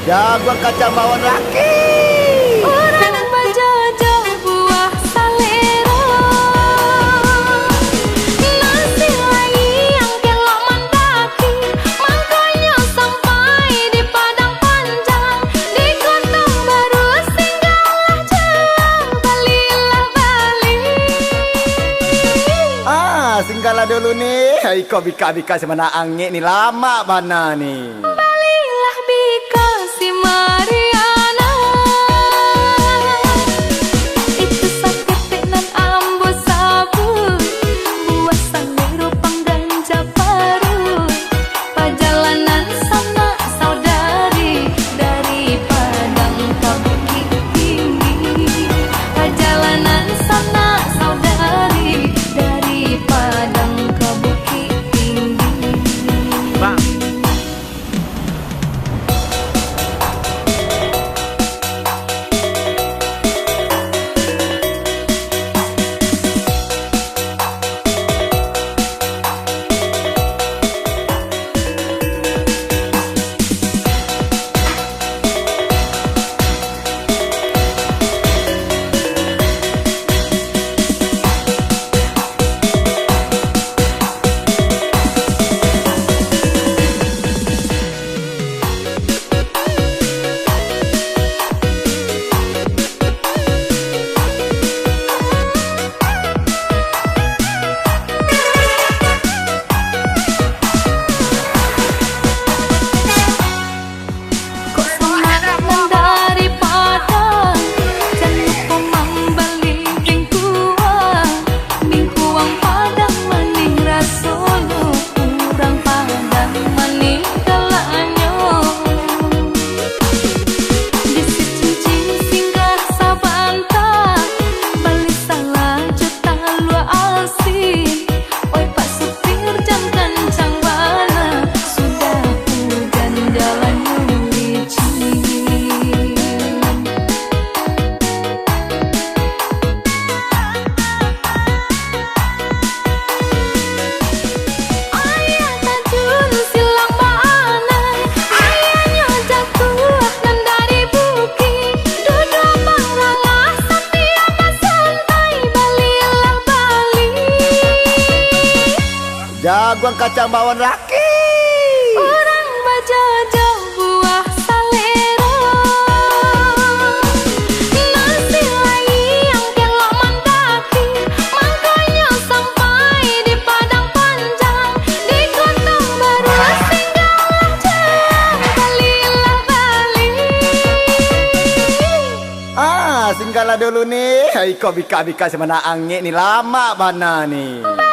Jagoan kacang bawang laki. Orang bajojo buah salero. Nasi lagi yang kelok mendaki. Makanya sampai di Padang Panjang. Di Kota Baru singgahlah jauh. Balilah Bali. Singgahlah dulu nih. Hai kau bika-bika semana angin nih lama mana nih. Balilah Bika si Mariana. Itu sakit nan ambo sabun. Buah salero panggang Japaru. Perjalanan sana saudari. Dari Padang ke Bukit Tinggi. Perjalanan sana saudari. Dari Padang ke Bukit Tinggi. Bang. Jagoan kacang bawang laki. Orang bajojo buah salero. Nasi lagi yang kelok mendaki. Makanya sampai di Padang Panjang. Di Kota Baru singgahlah jauh. Balilah Bali. Singgahlah dulu nih. Hai kau bika-bika semana angin nih lama mana nih.